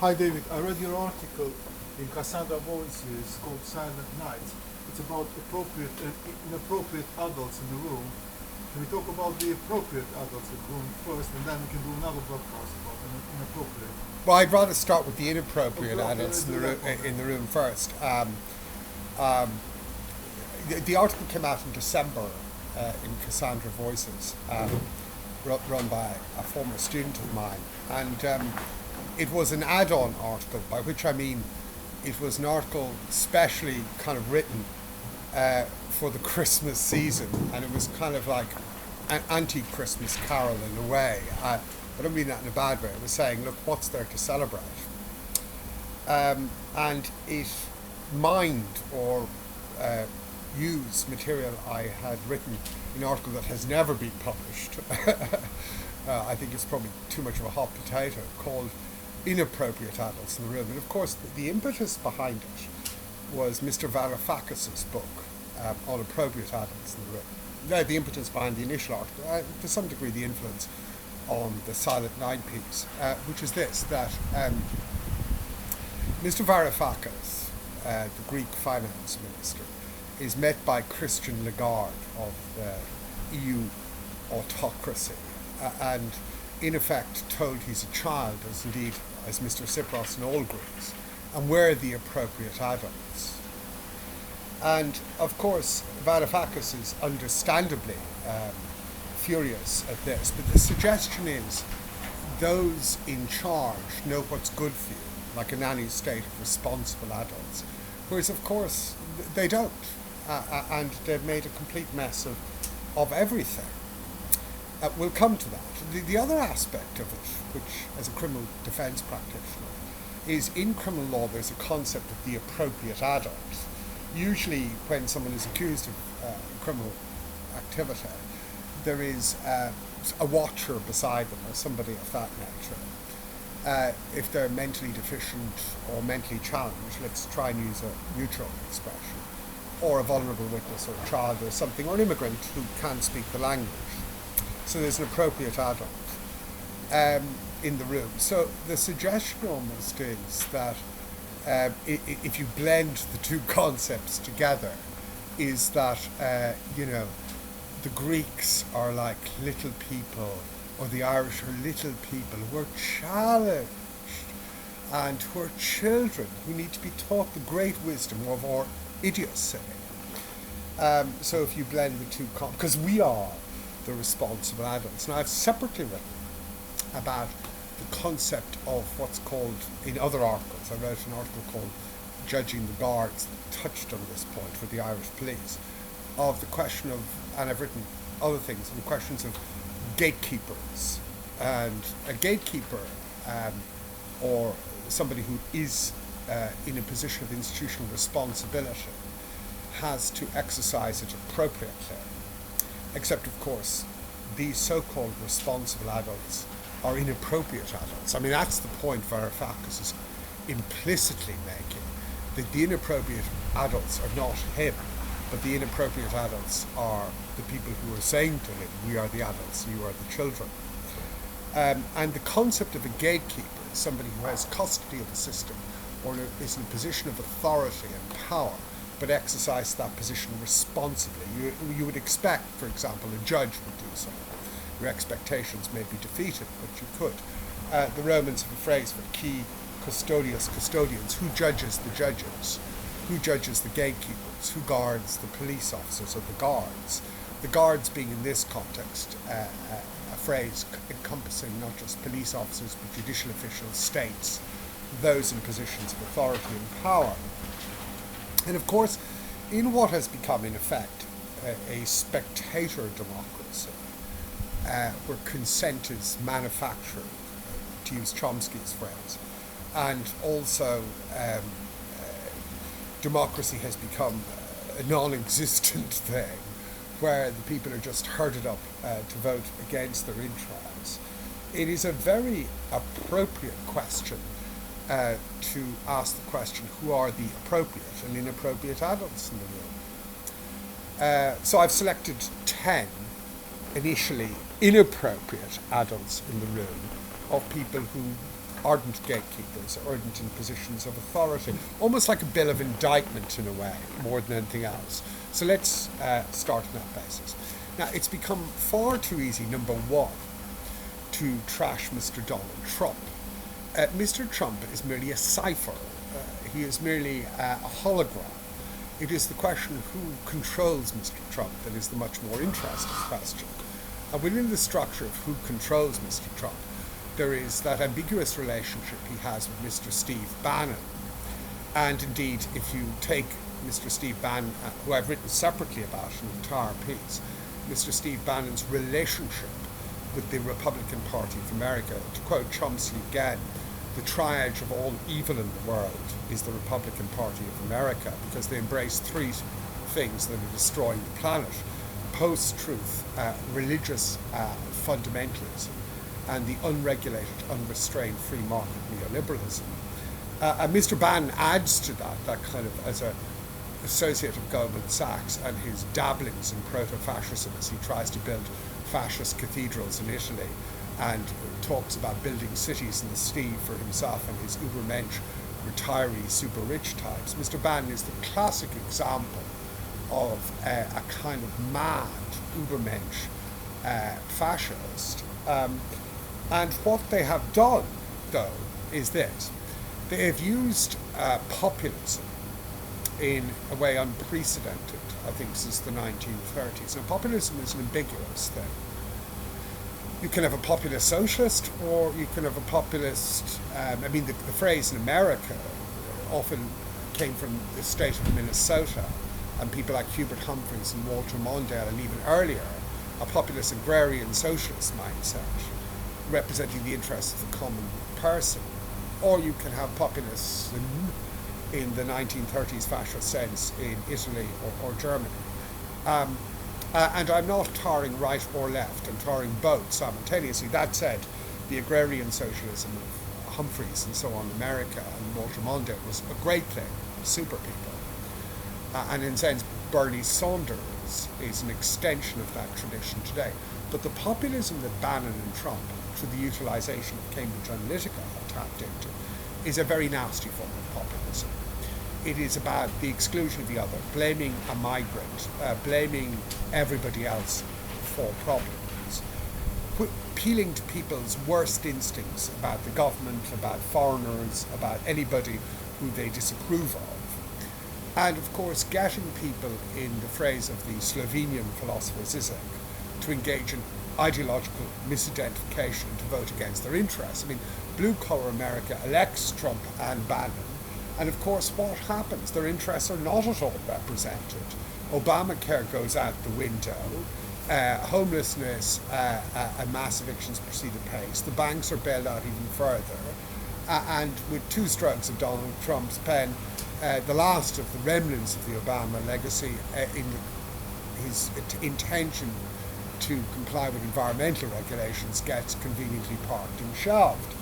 Hi David, I read your article in Cassandra Voices called Silent Night. It's about appropriate and inappropriate adults in the room. Can we talk about the appropriate adults in the room first, and then we can do another broadcast about inappropriate? Well, I'd rather start with the inappropriate Okay, adults let's in the room first. Um, the article came out in December in Cassandra Voices, run by a former student of mine, and it was an add-on article, by which I mean it was an article specially kind of written for the Christmas season, and it was kind of like an anti-Christmas carol in a way. I don't mean that in a bad way. It was saying, look, what's there to celebrate? And it mined or used material I had written in an article that has never been published. I think it's probably too much of a hot potato, called Inappropriate Adults in the Room. And of course, the impetus behind it was Mr. Varoufakis' book, on appropriate adults in the room. Now, the impetus behind the initial article, to some degree the influence on the Silent Night piece, which is this, that Mr. Varoufakis, the Greek finance minister, is met by Christian Lagarde of the EU autocracy, and in effect told he's a child, as indeed as Mr. Tsipras and all Greeks, and we're the appropriate adults. And of course, Varoufakis is understandably furious at this, but the suggestion is those in charge know what's good for you, like in any state of responsible adults, whereas of course they don't, and they've made a complete mess of everything. We'll come to that. The other aspect of it, which as a criminal defence practitioner, is in criminal law there's a concept of the appropriate adult. Usually when someone is accused of criminal activity, there is a watcher beside them or somebody of that nature. If they're mentally deficient or mentally challenged, let's try and use a neutral expression, or a vulnerable witness or a child or something, or an immigrant who can't speak the language. So there's an appropriate adult in the room. So the suggestion almost is that if you blend the two concepts together, is that, the Greeks are like little people, or the Irish are little people who are challenged and who are children who need to be taught the great wisdom of our idiocy. So if you blend the two, because we are the responsible adults. Now, I've separately written about the concept of what's called, in other articles, I wrote an article called Judging the Guards that touched on this point with the Irish police, of the question of, and I've written other things, on the questions of gatekeepers. And a gatekeeper, or somebody who is in a position of institutional responsibility, has to exercise it appropriately. Except, of course, these so-called responsible adults are inappropriate adults. I mean, that's the point Varoufakis is implicitly making, that the inappropriate adults are not him, but the inappropriate adults are the people who are saying to him, we are the adults, you are the children. And the concept of a gatekeeper, somebody who has custody of a system, or is in a position of authority and power, but exercise that position responsibly. You would expect, for example, a judge would do so. Your expectations may be defeated, but you could. The Romans have a phrase for key custodians. Who judges the judges? Who judges the gatekeepers? Who guards the police officers or the guards? The guards being, in this context, a phrase encompassing not just police officers, but judicial officials, states, those in positions of authority and power. And of course, in what has become, in effect, a spectator democracy, where consent is manufactured, to use Chomsky's phrase, and also democracy has become a non-existent thing, where the people are just herded up to vote against their interests. It is a very appropriate question to ask the question, who are the appropriate and inappropriate adults in the room? So I've selected 10 initially inappropriate adults in the room, of people who ardent gatekeepers, ardent in positions of authority, almost like a bill of indictment in a way, more than anything else. So let's start on that basis. Now, it's become far too easy, number one, to trash Mr. Donald Trump. Mr. Trump is merely a cipher. He is merely a hologram. It is the question of who controls Mr. Trump that is the much more interesting question. And within the structure of who controls Mr. Trump, there is that ambiguous relationship he has with Mr. Steve Bannon. And indeed, if you take Mr. Steve Bannon, who I've written separately about an entire piece, Mr. Steve Bannon's relationship with the Republican Party of America, to quote Chomsky again, the triage of all evil in the world is the Republican Party of America, because they embrace three things that are destroying the planet: post-truth, religious fundamentalism, and the unregulated, unrestrained free market neoliberalism. And Mr. Bannon adds to that kind of, as an associate of Goldman Sachs, and his dabblings in proto-fascism as he tries to build fascist cathedrals in Italy, and talks about building cities in the sea for himself and his ubermensch retiree super rich types. Mr. Bannon is the classic example of a kind of mad ubermensch fascist. And what they have done, though, is this. They have used populism in a way unprecedented, I think, since the 1930s. Now, populism is an ambiguous thing. You can have a populist socialist, or you can have a populist, the phrase in America often came from the state of Minnesota, and people like Hubert Humphreys and Walter Mondale, and even earlier, a populist agrarian socialist mindset, representing the interests of the common person. Or you can have populism in the 1930s fascist sense in Italy or Germany. And I'm not tarring right or left, I'm tarring both simultaneously. That said, the agrarian socialism of Humphreys and so on in America and Walter Mondale was a great thing, super people. And in a sense, Bernie Sanders is an extension of that tradition today. But the populism that Bannon and Trump, through the utilisation of Cambridge Analytica, have tapped into, is a very nasty form of populism. It is about the exclusion of the other, blaming a migrant, blaming everybody else for problems, appealing to people's worst instincts about the government, about foreigners, about anybody who they disapprove of. And of course, getting people, in the phrase of the Slovenian philosopher Zizek, to engage in ideological misidentification and to vote against their interests. Blue-collar America elects Trump and Bannon, and of course what happens? Their interests are not at all represented. Obamacare goes out the window, homelessness and mass evictions proceed apace, the banks are bailed out even further, and with two strokes of Donald Trump's pen, the last of the remnants of the Obama legacy in his intention to comply with environmental regulations gets conveniently parked and shelved.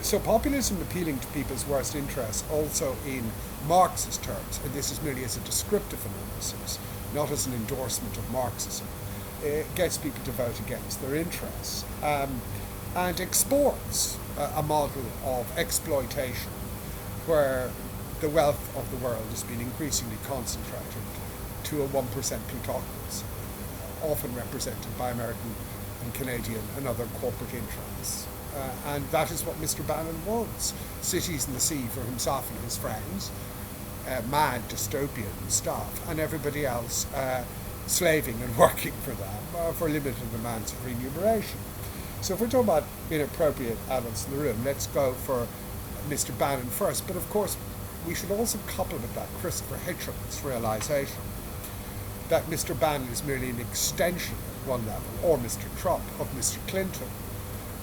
So populism appealing to people's worst interests also in Marxist terms, and this is merely as a descriptive analysis, not as an endorsement of Marxism, gets people to vote against their interests, and exports a model of exploitation where the wealth of the world has been increasingly concentrated to a 1% plutocracy, often represented by American and Canadian and other corporate interests. And that is what Mr. Bannon wants. Cities in the sea for himself and his friends, mad dystopian stuff, and everybody else slaving and working for them for limited amounts of remuneration. So if we're talking about inappropriate adults in the room, let's go for Mr. Bannon first. But of course, we should also couple with that Christopher Hitchens' realisation that Mr. Bannon is merely an extension at one level, or Mr. Trump, of Mr. Clinton.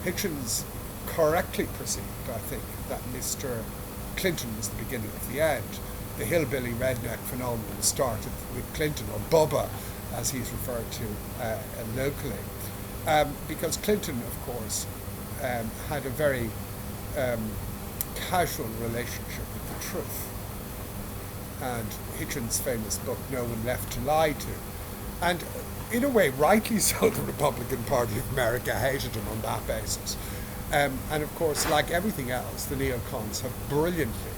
Hitchens correctly perceived, I think, that Mr. Clinton was the beginning of the end. The hillbilly redneck phenomenon started with Clinton, or Bubba, as he's referred to locally. Because Clinton, of course, had a very casual relationship with the truth. And Hitchens' famous book, No One Left to Lie To. And in a way, rightly so, the Republican Party of America hated him on that basis. And of course, like everything else, the neocons have brilliantly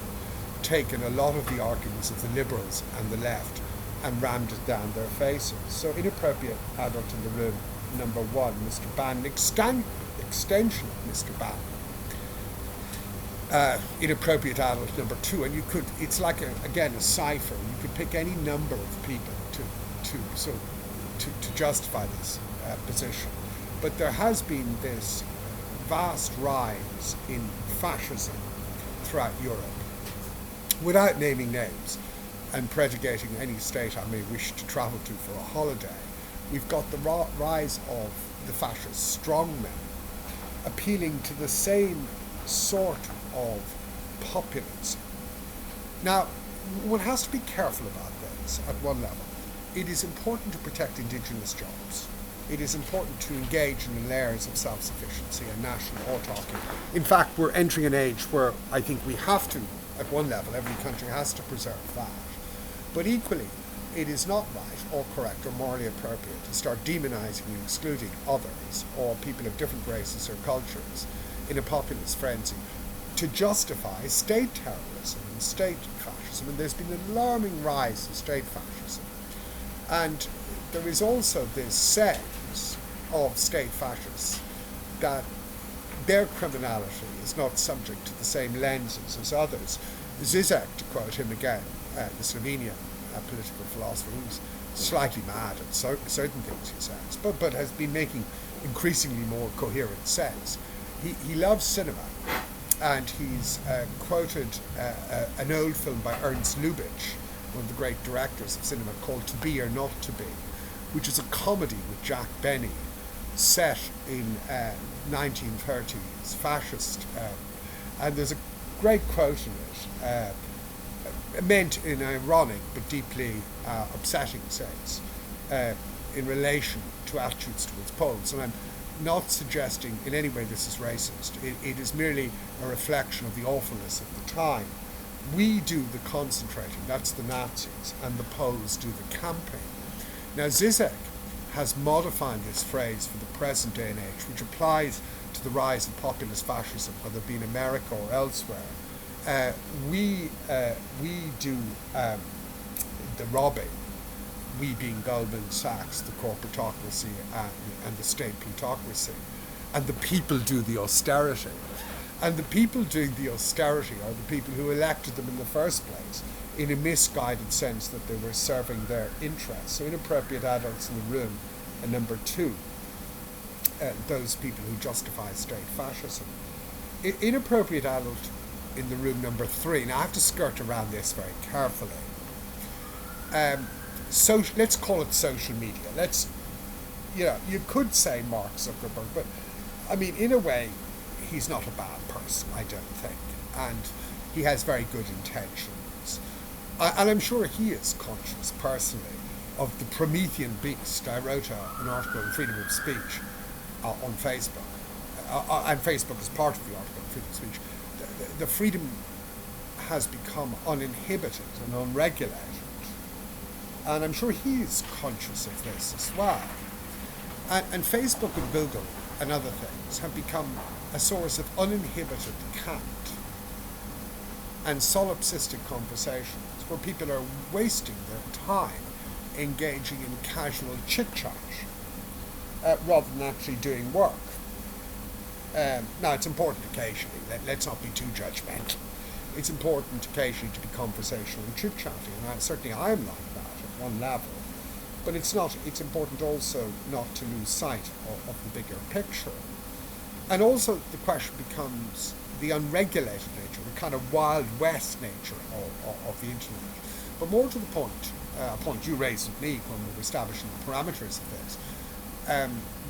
taken a lot of the arguments of the liberals and the left and rammed it down their faces. So inappropriate adult in the room, number one, Mr. Bannon, extension of Mr. Bannon. Inappropriate adult number two, and you could, it's like again a cipher. You could pick any number of people to justify this position. But there has been this vast rise in fascism throughout Europe, without naming names and predicating any state I may wish to travel to for a holiday. We've got the rise of the fascist strongmen appealing to the same sort of populism. Now, one has to be careful about this at one level. It is important to protect indigenous jobs. It is important to engage in the layers of self-sufficiency and national autarky. In fact, we're entering an age where I think we have to, at one level, every country has to preserve that. But equally, it is not right or correct or morally appropriate to start demonizing and excluding others or people of different races or cultures in a populist frenzy to justify state terrorism and state fascism. And there's been an alarming rise of state fascism. And there is also this sense of state fascists that their criminality is not subject to the same lenses as others. Zizek, to quote him again, the Slovenian political philosopher, who's slightly mad at certain things he says, but has been making increasingly more coherent sense. He loves cinema, and he's quoted an old film by Ernst Lubitsch, one of the great directors of cinema, called To Be or Not to Be, which is a comedy with Jack Benny set in 1930s fascist, and there's a great quote in it, meant in an ironic but deeply upsetting sense, in relation to attitudes towards Poles. And I'm not suggesting in any way this is racist. It is merely a reflection of the awfulness of the time. We do the concentrating, that's the Nazis, and the Poles do the camping. Now Zizek has modified this phrase for the present day and age, which applies to the rise of populist fascism, whether it be in America or elsewhere. We do the robbing, we being Goldman Sachs, the corporatocracy and the state plutocracy, and the people do the austerity. And the people doing the austerity are the people who elected them in the first place, in a misguided sense that they were serving their interests. So inappropriate adults in the room, and number two, those people who justify state fascism. Inappropriate adult in the room, number three. Now I have to skirt around this very carefully. So let's call it social media. You could say Mark Zuckerberg, but I mean, in a way, he's not a bad person, I don't think, and he has very good intentions. And I'm sure he is conscious, personally, of the Promethean beast. I wrote an article on freedom of speech on Facebook, and Facebook is part of the article on freedom of speech. The freedom has become uninhibited and unregulated, and I'm sure he's conscious of this as well. And Facebook and Google and other things have become a source of uninhibited cant and solipsistic conversations where people are wasting their time engaging in casual chit-chat rather than actually doing work. Now, it's important occasionally, let's not be too judgmental. It's important occasionally to be conversational and chit-chatting, and certainly I'm like that at one level. But it's important also not to lose sight of the bigger picture. And also the question becomes the unregulated nature, the kind of Wild West nature of the internet. But more to the point, a point you raised with me when we were establishing the parameters of this,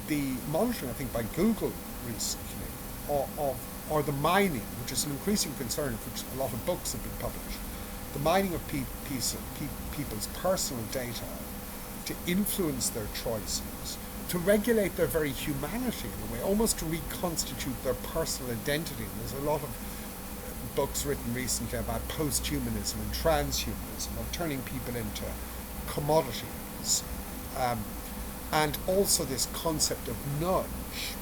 the monitoring, I think, by Google recently, or the mining, which is an increasing concern, of which a lot of books have been published, the mining of people's personal data to influence their choices, to regulate their very humanity in a way, almost to reconstitute their personal identity. And there's a lot of books written recently about post-humanism and transhumanism, of turning people into commodities, and also this concept of nudge.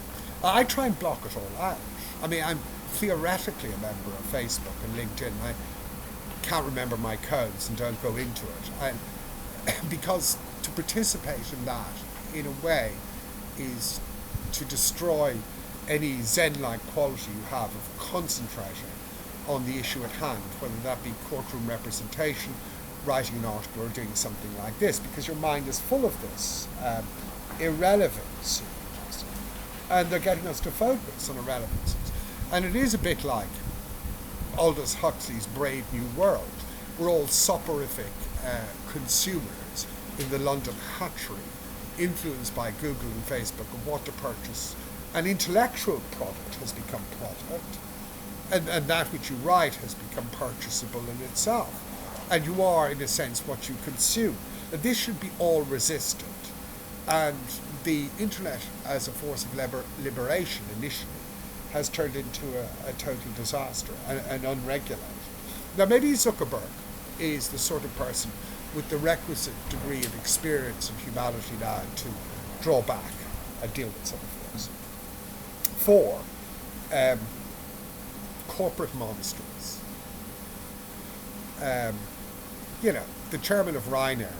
I try and block it all out. I mean, I'm theoretically a member of Facebook and LinkedIn. I can't remember my codes and don't go into it. Because to participate in that, in a way, is to destroy any Zen-like quality you have of concentrating on the issue at hand, whether that be courtroom representation, writing an article, or doing something like this, because your mind is full of this irrelevance. And they're getting us to focus on irrelevances. And it is a bit like Aldous Huxley's Brave New World. We're all soporific consumers in the London hatchery, influenced by Google and Facebook of what to purchase. An intellectual product has become product, and that which you write has become purchasable in itself. And you are, in a sense, what you consume. And this should be all resisted. And the internet, as a force of liberation initially, has turned into a total disaster and unregulated. Now, maybe Zuckerberg is the sort of person with the requisite degree of experience and humanity now to draw back and deal with some of this. 4, corporate monsters. The chairman of Ryanair,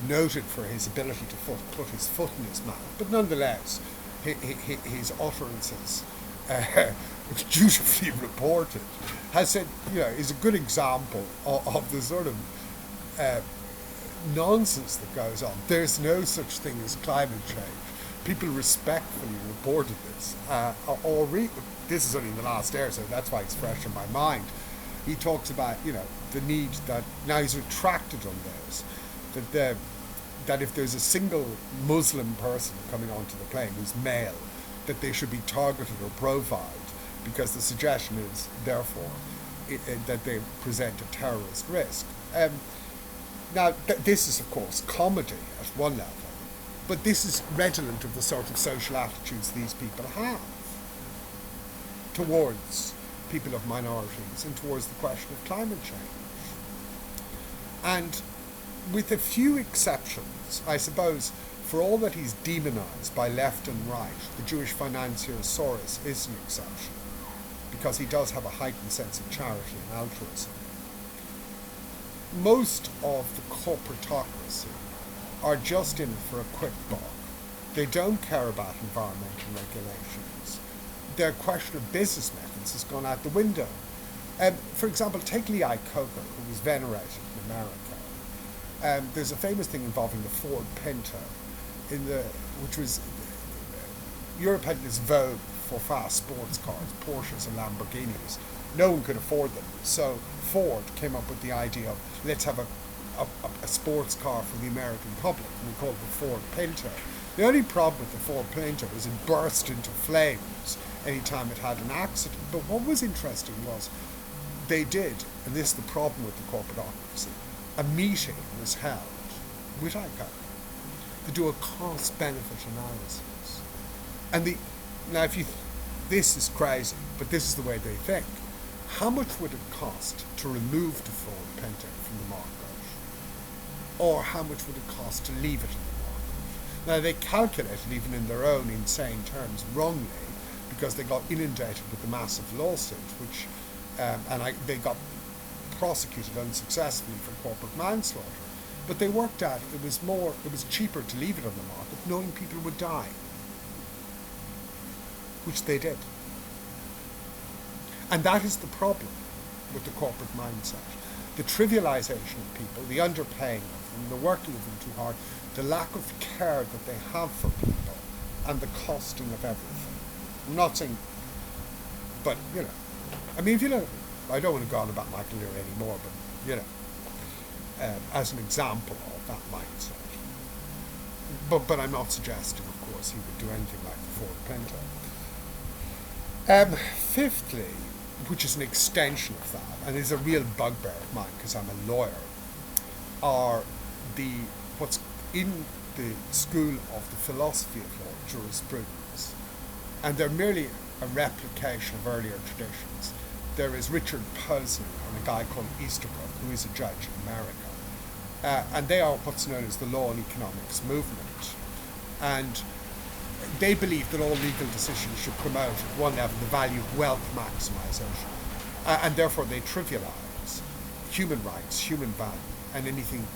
noted for his ability to put his foot in his mouth, but nonetheless, his utterances, dutifully reported, has said, is a good example of the sort of nonsense that goes on. There's no such thing as climate change. People respectfully reported this. This is only in the last year, so that's why it's fresh in my mind. He talks about, the need that, now he's retracted on this, that if there's a single Muslim person coming onto the plane who's male, that they should be targeted or profiled, because the suggestion is, therefore, that they present a terrorist risk. Now, this is, of course, comedy at one level, but this is redolent of the sort of social attitudes these people have towards people of minorities and towards the question of climate change. And with a few exceptions, I suppose, for all that he's demonized by left and right, the Jewish financier Soros is an exception, because he does have a heightened sense of charity and altruism. Most of the corporatocracy are just in it for a quick buck. They don't care about environmental regulations. Their question of business methods has gone out the window. For example, take Lee Iacocca, who was venerated in America. There's a famous thing involving the Ford Pinto, which was, Europe had this vogue for fast sports cars, Porsches and Lamborghinis. No one could afford them. So Ford came up with the idea of, let's have a sports car for the American public, and we called it the Ford Pinto. The only problem with the Ford Pinto was it burst into flames anytime it had an accident. But what was interesting was they did, and this is the problem with the corporatocracy, a meeting was held with Iacocca to do a cost-benefit analysis. And this is crazy, but this is the way they think. How much would it cost to remove the Ford Pinto from the market? Or how much would it cost to leave it in the market? Now, they calculated, even in their own insane terms, wrongly, because they got inundated with the massive lawsuit, which they got prosecuted unsuccessfully for corporate manslaughter. But they worked out it was cheaper to leave it on the market, knowing people would die, which they did. And that is the problem with the corporate mindset. The trivialization of people, the underpaying of them, the working of them too hard, the lack of care that they have for people, and the costing of everything. I'm not saying, but, I don't want to go on about Michael Leary anymore, but, as an example of that mindset. But I'm not suggesting, of course, he would do anything like the Ford Pinto. Fifthly, which is an extension of that, and is a real bugbear of mine because I'm a lawyer, are what's in the school of the philosophy of law, jurisprudence. And they're merely a replication of earlier traditions. There is Richard Posner and a guy called Easterbrook, who is a judge in America. And they are what's known as the law and economics movement. And they believe that all legal decisions should promote, at one level, the value of wealth maximisation, and therefore they trivialise human rights, human value, and anything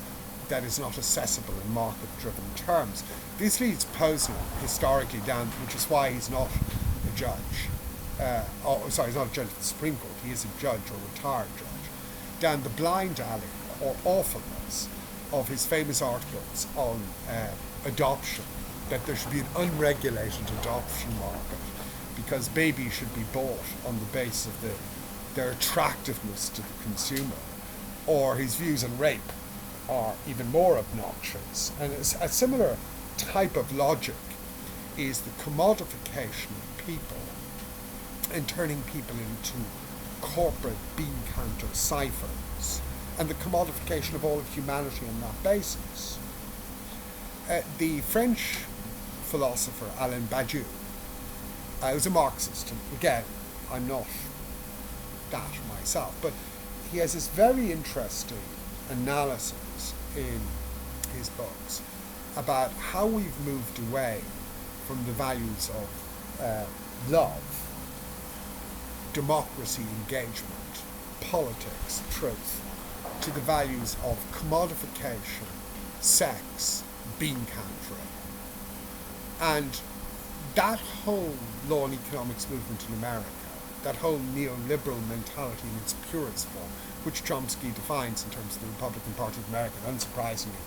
that is not accessible in market-driven terms. This leads Posner historically down, which is why he's not a judge. He's not a judge of the Supreme Court. He is a judge or retired judge. Down the blind alley or awfulness of his famous articles on adoption, that there should be an unregulated adoption market because babies should be bought on the basis of their attractiveness to the consumer, or his views on rape are even more obnoxious. And a similar type of logic is the commodification of people and turning people into corporate bean counter ciphers, and the commodification of all of humanity on that basis. The French philosopher Alain Badiou was a Marxist, and again, I'm not that myself, but he has this very interesting analysis in his books about how we've moved away from the values of love, democracy, engagement, politics, truth, to the values of commodification, sex, bean countering. And that whole law and economics movement in America, that whole neoliberal mentality in its purest form, which Chomsky defines in terms of the Republican Party of America, unsurprisingly,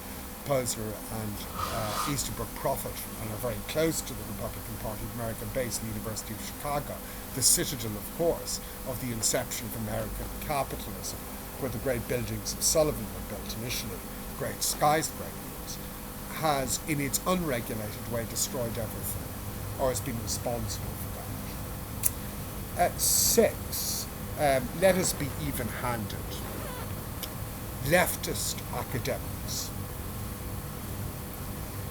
Posner and Easterbrook profit and are very close to the Republican Party of America, based in the University of Chicago, the citadel, of course, of the inception of American capitalism, where the great buildings of Sullivan were built initially, great skyscrapers, has, in its unregulated way, destroyed everything, or has been responsible for that. 6, let us be even-handed. Leftist academics.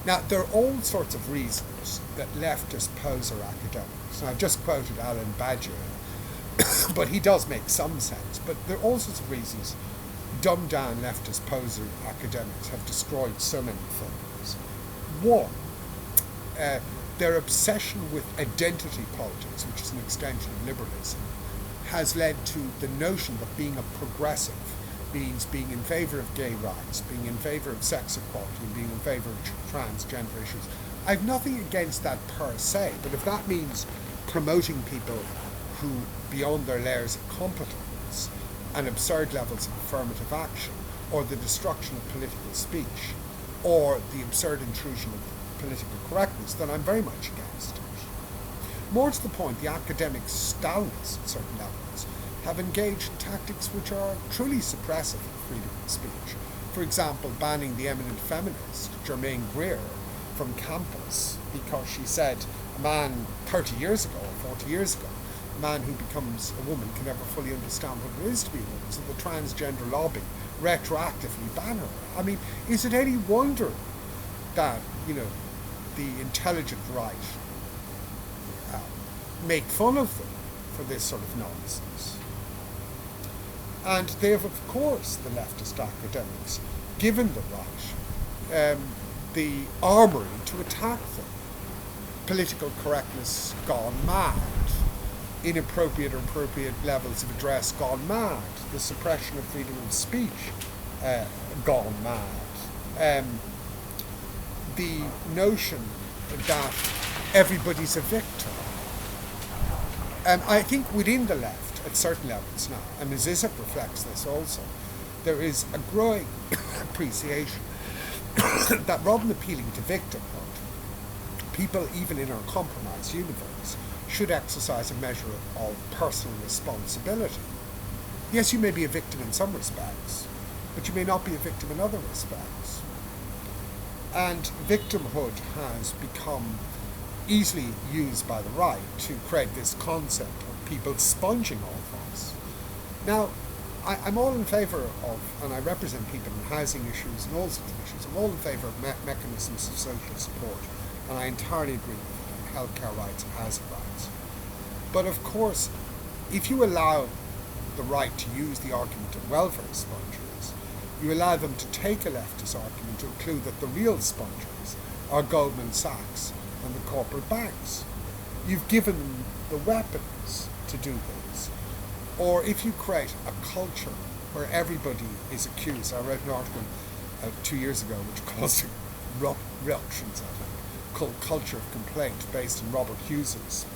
Now, there are all sorts of reasons that leftists pose are academics. Now, I've just quoted Alain Badiou, but he does make some sense. But there are all sorts of reasons dumbed-down leftist poser academics have destroyed so many things. One, their obsession with identity politics, which is an extension of liberalism, has led to the notion that being a progressive means being in favour of gay rights, being in favour of sex equality, and being in favour of transgender issues. I have nothing against that per se, but if that means promoting people who, beyond their layers of competence and absurd levels of affirmative action, or the destruction of political speech, or the absurd intrusion of political correctness, then I'm very much against it. More to the point, the academic Stalinists at certain levels have engaged in tactics which are truly suppressive of freedom of speech. For example, banning the eminent feminist Germaine Greer from campus because she said a man 30 years ago or 40 years ago, a man who becomes a woman can never fully understand what it is to be a woman, so the transgender lobby retroactively ban her. I mean, is it any wonder that, the intelligent right make fun of them for this sort of nonsense? And they have, of course, the leftist academics, given the right the armoury to attack them. Political correctness gone mad. Inappropriate or appropriate levels of address gone mad. The suppression of freedom of speech gone mad. The notion that everybody's a victim. I think within the left, at certain levels now, and Zizek reflects this also, there is a growing appreciation that rather than appealing to victimhood, people, even in our compromised universe, should exercise a measure of personal responsibility. Yes, you may be a victim in some respects, but you may not be a victim in other respects. And victimhood has become easily used by the right to create this concept of people sponging off us. Now, I'm all in favour of, and I represent people in housing issues and all sorts of issues, I'm all in favour of mechanisms of social support, and I entirely agree with it on healthcare rights and housing rights. But of course, if you allow the right to use the argument of welfare spongers, you allow them to take a leftist argument to include that the real spongers are Goldman Sachs and the corporate banks. You've given them the weapons to do this. Or if you create a culture where everybody is accused. I read an article 2 years ago which caused reactions, I think, called Culture of Complaint, based on Robert Hughes's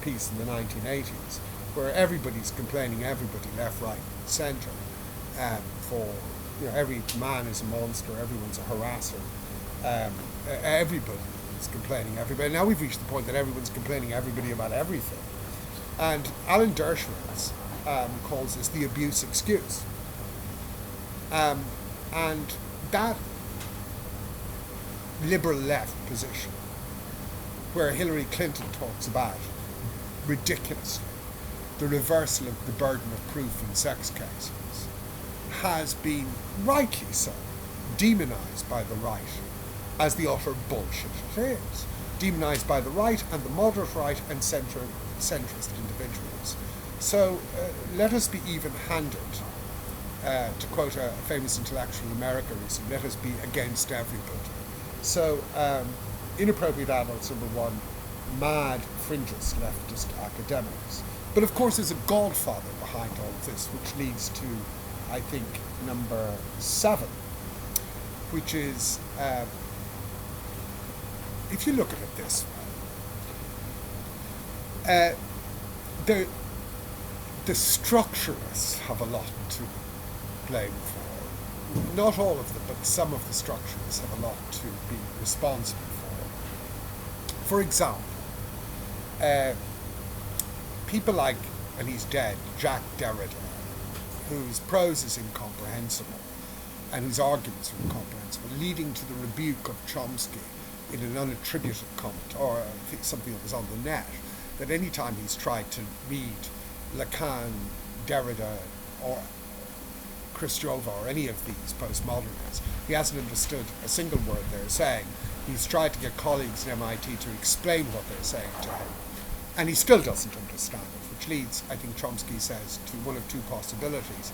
piece in the 1980s, where everybody's complaining, everybody, left, right, centre, for, every man is a monster, everyone's a harasser, everybody is complaining, everybody. Now we've reached the point that everyone's complaining everybody about everything. And Alan Dershowitz calls this the abuse excuse. And that liberal left position, where Hillary Clinton talks about, ridiculously, the reversal of the burden of proof in sex cases, has been, rightly so, demonised by the right as the utter bullshit it is. Demonised by the right and the moderate right and centrist individuals. So let us be even-handed. To quote a famous intellectual in America recently, let us be against everybody. So, inappropriate adults, number one, mad fringist leftist academics. But of course there's a godfather behind all of this, which leads to, I think, number 7, which is, if you look at it this way, the structuralists have a lot to blame for. Not all of them, but some of the structuralists have a lot to be responsible for. For example, people like, and he's dead, Jacques Derrida, whose prose is incomprehensible and whose arguments are incomprehensible, leading to the rebuke of Chomsky in an unattributed comment, or something that was on the net, that any time he's tried to read Lacan, Derrida, or Khrushchev, or any of these postmodernists, he hasn't understood a single word they're saying. He's tried to get colleagues at MIT to explain what they're saying to him, and he still doesn't understand it, which leads, I think Chomsky says, to one of two possibilities.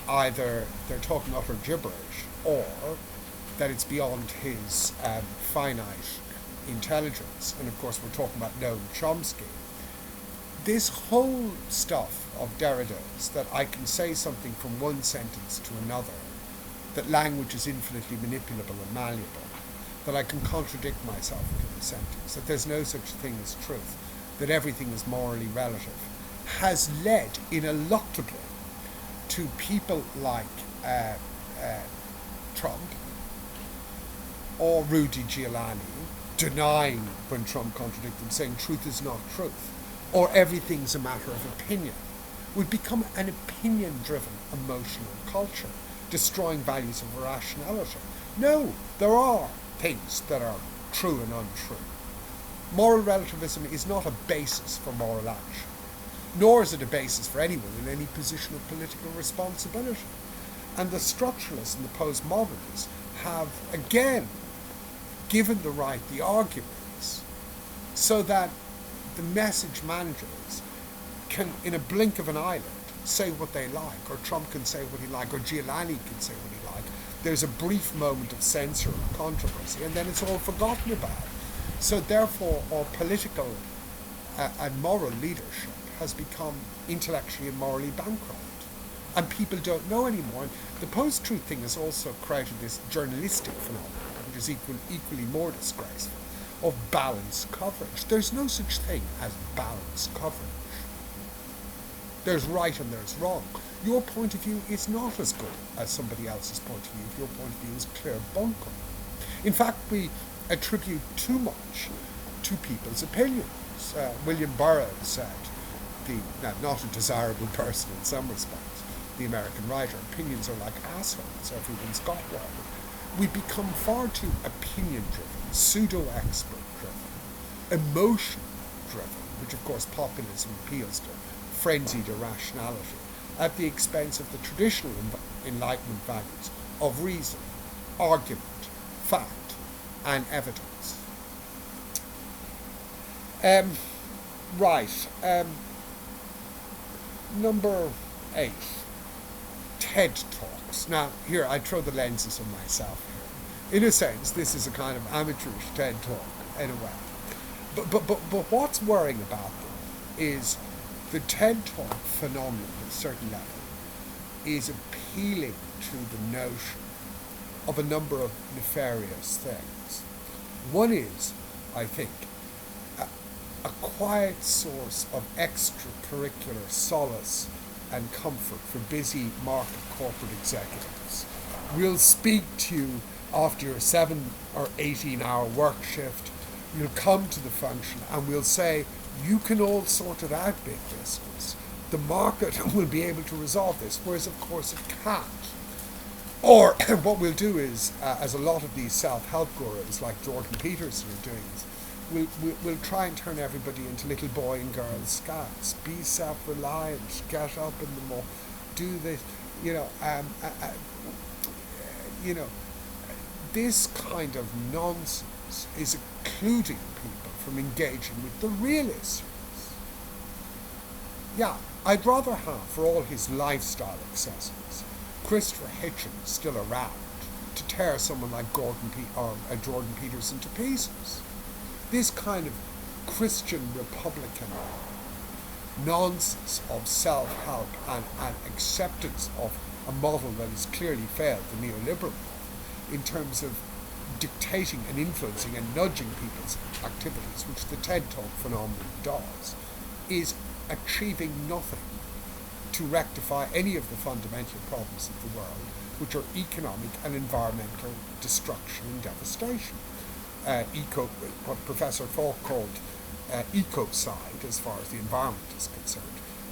Either they're talking utter gibberish, or that it's beyond his finite intelligence. And of course we're talking about Noam Chomsky. This whole stuff of Derrida's, that I can say something from one sentence to another, that language is infinitely manipulable and malleable, that I can contradict myself within a sentence, that there's no such thing as truth, that everything is morally relative, has led ineluctably to people like Trump or Rudy Giuliani denying when Trump contradicted him, saying truth is not truth, or everything's a matter of opinion. We've become an opinion-driven emotional culture, destroying values of rationality. No, there are things that are true and untrue. Moral relativism is not a basis for moral action, nor is it a basis for anyone in any position of political responsibility. And the structuralists and the postmodernists have, again, given the right the arguments so that the message managers can, in a blink of an eyelid, say what they like, or Trump can say what he like, or Giuliani can say what he like. There's a brief moment of censor and controversy, and then it's all forgotten about. So therefore, our political and moral leadership has become intellectually and morally bankrupt. And people don't know anymore. And the post-truth thing has also created this journalistic phenomenon, which is equally more disgraceful, of balanced coverage. There's no such thing as balanced coverage. There's right and there's wrong. Your point of view is not as good as somebody else's point of view if your point of view is clear bunkum. In fact, we attribute too much to people's opinions. William Burroughs said, not a desirable person in some respects, the American writer, opinions are like assholes, everyone's got one. We become far too opinion-driven, pseudo-expert-driven, emotion-driven, which of course populism appeals to, frenzied irrationality, at the expense of the traditional Enlightenment values of reason, argument, fact, and evidence. Number 8. TED Talks. Now, here, I throw the lenses on myself here. In a sense, this is a kind of amateurish TED Talk, in a way. But what's worrying about them is the TED Talk phenomenon at a certain level is appealing to the notion of a number of nefarious things. One is, I think, a quiet source of extracurricular solace and comfort for busy market corporate executives. We'll speak to you after your 7 or 18-hour work shift. You'll come to the function and we'll say, you can all sort it out, big business. The market will be able to resolve this, whereas of course it can't. Or what we'll do is, as a lot of these self-help gurus like Jordan Peterson are doing, we'll try and turn everybody into little boy and girl scouts. Be self-reliant, get up in the morning, do this, this kind of nonsense is occluding people from engaging with the real issues. Yeah, I'd rather have, for all his lifestyle excesses, Christopher Hitchens still around to tear someone like Jordan Peterson to pieces. This kind of Christian Republican nonsense of self-help and acceptance of a model that has clearly failed, the neoliberal model, in terms of dictating and influencing and nudging people's activities, which the TED Talk phenomenon does, is achieving nothing to rectify any of the fundamental problems of the world, which are economic and environmental destruction and devastation. What Professor Falk called ecocide, as far as the environment is concerned.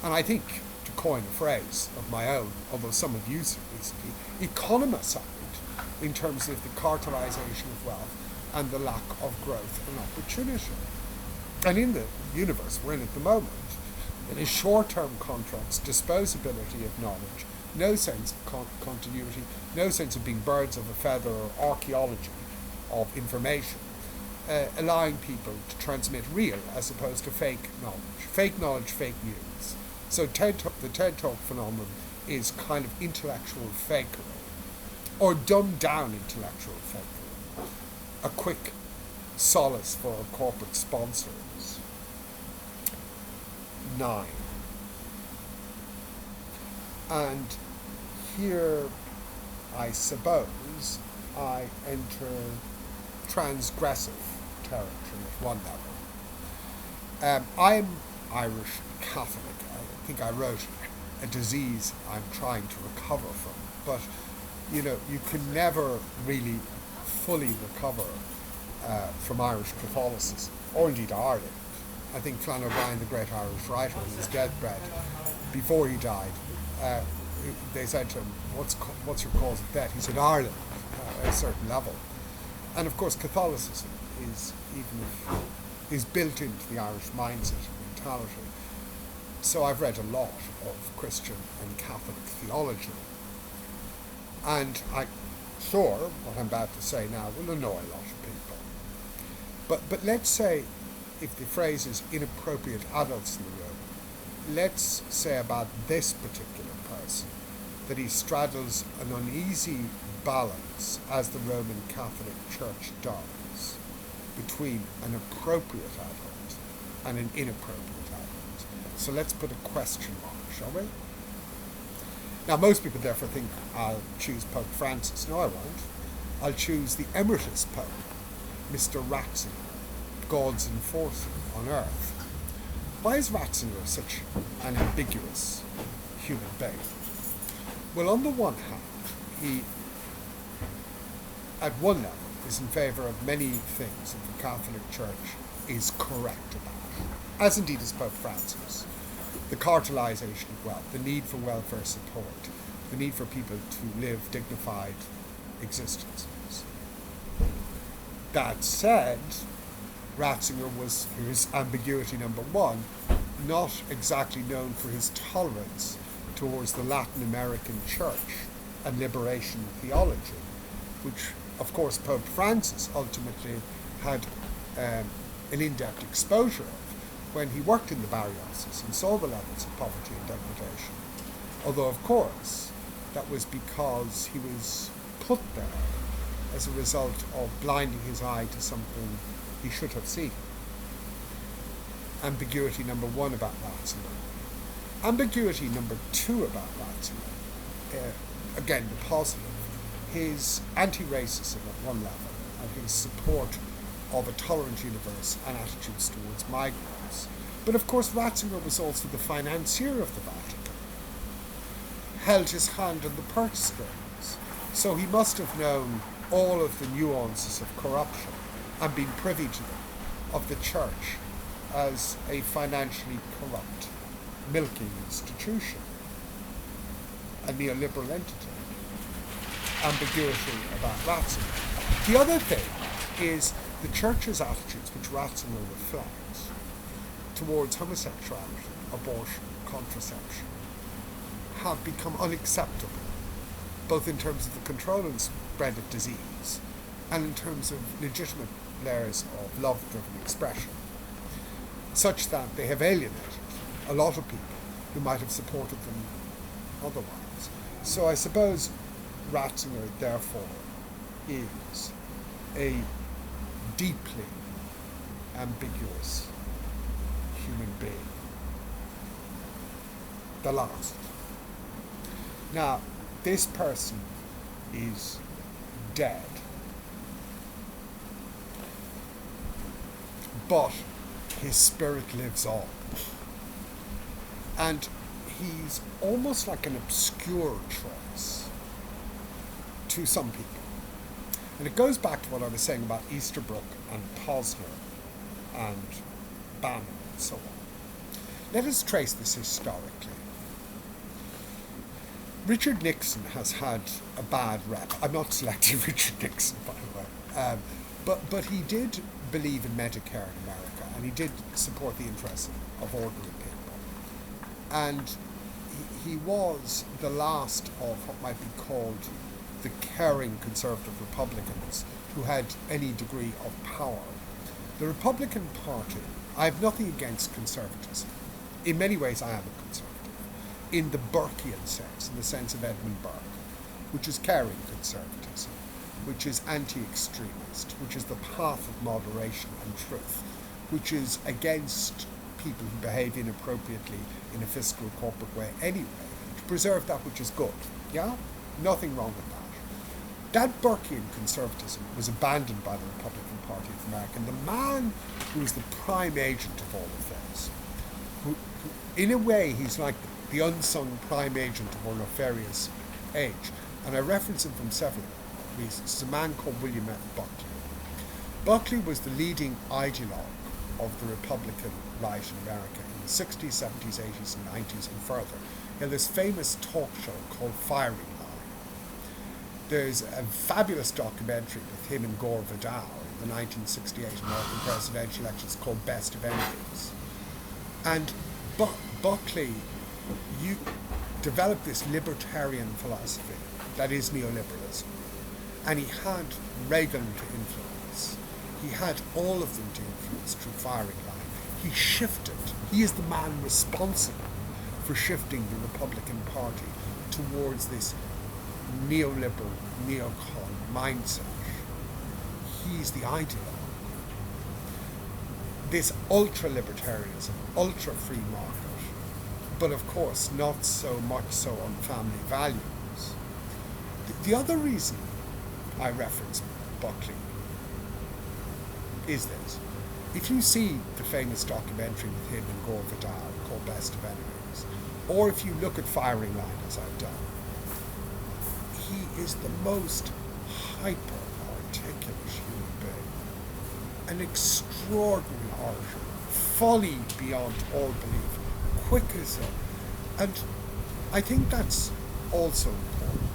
And I think, to coin a phrase of my own, although some have used it recently, economicide, in terms of the cartelization of wealth and the lack of growth and opportunity. And in the universe we're in at the moment, it is short-term contracts, disposability of knowledge, no sense of continuity, no sense of being birds of a feather or archaeology of information, allowing people to transmit real as opposed to fake knowledge, fake news. So the TED Talk phenomenon is kind of intellectual fakery, or dumbed down intellectual fakery, a quick solace for corporate sponsors. 9. And here, I suppose, I enter transgressive territory at one level. I'm Irish Catholic. I think I wrote a disease I'm trying to recover from, but you can never really fully recover from Irish Catholicism, or indeed Ireland. I think Flann O'Brien, the great Irish writer, on his deathbed, before he died, they said to him, what's your cause of death? He said, Ireland, at a certain level. And of course Catholicism is built into the Irish mindset and mentality. So I've read a lot of Christian and Catholic theology. And I'm sure what I'm about to say now will annoy a lot of people. But let's say, if the phrase is inappropriate adults in the room, let's say about this particular person that he straddles an uneasy balance, as the Roman Catholic Church does, between an appropriate adult and an inappropriate adult. So let's put a question mark, shall we? Now, most people therefore think I'll choose Pope Francis. No, I won't. I'll choose the Emeritus Pope, Mr. Ratzinger, God's enforcer on earth. Why is Ratzinger such an ambiguous human being? Well, on the one hand, he, at one level, is in favour of many things that the Catholic Church is correct about, as indeed is Pope Francis. The cartelization of wealth, the need for welfare support, the need for people to live dignified existences. That said, Ratzinger was, for his ambiguity number one, not exactly known for his tolerance towards the Latin American church and liberation theology, which, of course, Pope Francis ultimately had an in-depth exposure of when he worked in the barrioses and saw the levels of poverty and degradation. Although, of course, that was because he was put there as a result of blinding his eye to something he should have seen. ambiguity number one about Ratzinger. Ambiguity number two about Ratzinger, again the positive, his anti-racism at one level and his support of a tolerant universe and attitudes towards migrants. But of course Ratzinger was also the financier of the Vatican, held his hand on the purse strings, so he must have known all of the nuances of corruption and been privy to them, of the church as a financially corrupt milking institution, a neoliberal entity. Ambiguity about Ratzinger. The other thing is the church's attitudes, which Ratzinger reflects, towards homosexuality, abortion, contraception, have become unacceptable, both in terms of the control and spread of disease and in terms of legitimate layers of love-driven expression, such that they have alienated a lot of people who might have supported them otherwise. So I suppose Ratzinger, therefore, is a deeply ambiguous human being. The last. Now, this person is dead, but his spirit lives on. And he's almost like an obscure choice to some people. And it goes back to what I was saying about Easterbrook and Posner and Bannon and so on. Let us trace this historically. Richard Nixon has had a bad rep. I'm not selecting Richard Nixon, by the way. But he did believe in Medicare in America, and he did support the interests of ordinary people. And he was the last of what might be called the caring conservative Republicans who had any degree of power. The Republican Party, I have nothing against conservatism. In many ways I am a conservative. In the Burkean sense, in the sense of Edmund Burke, which is caring conservatism, which is anti-extremist, which is the path of moderation and truth, which is against people who behave inappropriately in a fiscal corporate way anyway, to preserve that which is good. Yeah? Nothing wrong with that. That Burkean conservatism was abandoned by the Republican Party of America. And the man who is the prime agent of all of this, who in a way he's like the unsung prime agent of our nefarious age, and I reference him from several reasons. It's a man called William F. Buckley. Buckley was the leading ideologue of the Republican right in America in the 60s, 70s, 80s, and 90s and further. He had this famous talk show called Firing Line. There's a fabulous documentary with him and Gore Vidal in the 1968 American presidential elections called Best of Enemies. And Buckley developed this libertarian philosophy that is neoliberalism. And he had Reagan to influence. He had all of them to influence through Firing Line. He shifted. He is the man responsible for shifting the Republican Party towards this neoliberal, neocon mindset. He's the ideologue. This ultra-libertarianism, ultra-free market, but of course not so much so on family values. The other reason I reference Buckley is this. If you see the famous documentary with him and Gore Vidal called Best of Enemies, or if you look at Firing Line as I've done, he is the most hyper-articulate human being, an extraordinary orator, funny beyond all belief, quick as a... And I think that's also important.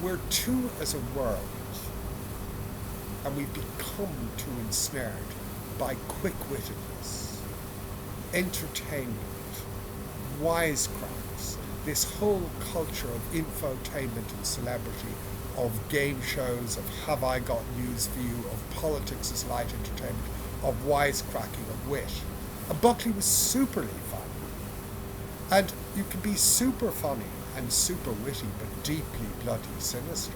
We're too, as a world, and we've become too ensnared by quick-wittedness, entertainment, wisecracks, this whole culture of infotainment and celebrity, of game shows, of have I got news for you, of politics as light entertainment, of wisecracking, of wit. And Buckley was superly funny. And you can be super funny and super witty, but deeply bloody sinister.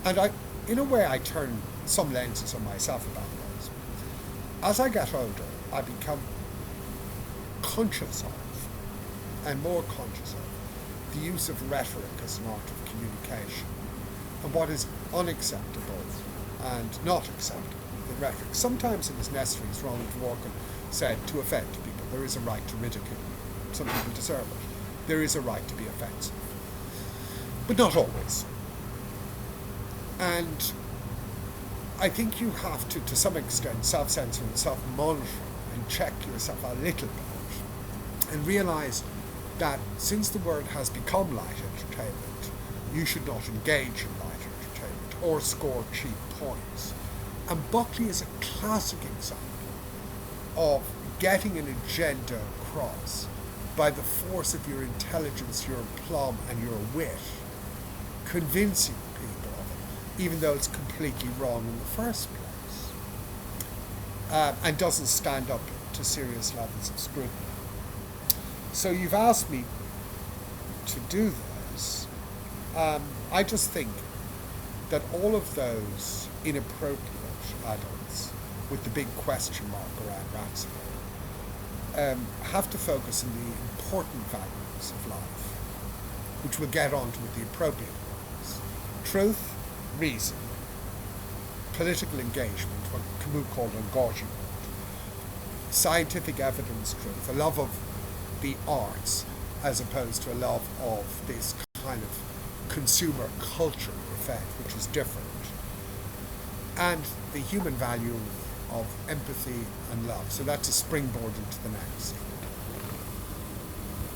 And in a way I turn some lenses on myself about those. as I get older, I become conscious of, and more conscious of, the use of rhetoric as an art of communication, and what is unacceptable and not acceptable in rhetoric. Sometimes it is necessary, as Ronald Dworkin said, to offend people. There is a right to ridicule. Some people deserve it. There is a right to be offensive. But not always. And I think you have to some extent, self-censor and self-monitor and check yourself a little bit and realise that since the world has become light entertainment, you should not engage in light entertainment or score cheap points. And Buckley is a classic example of getting an agenda across by the force of your intelligence, your aplomb and your wit, convincing people of it, even though it's completely wrong in the first place, and doesn't stand up to serious levels of scrutiny. So you've asked me to do this. I just think that all of those inappropriate adults with the big question mark around Ratzinger have to focus on the important values of life, which we'll get on to with the appropriate ones. Truth, reason, political engagement, what Camus called engagement, scientific evidence truth, a love of the arts as opposed to a love of this kind of consumer culture effect, which is different, and the human value of empathy and love. So that's a springboard into the next.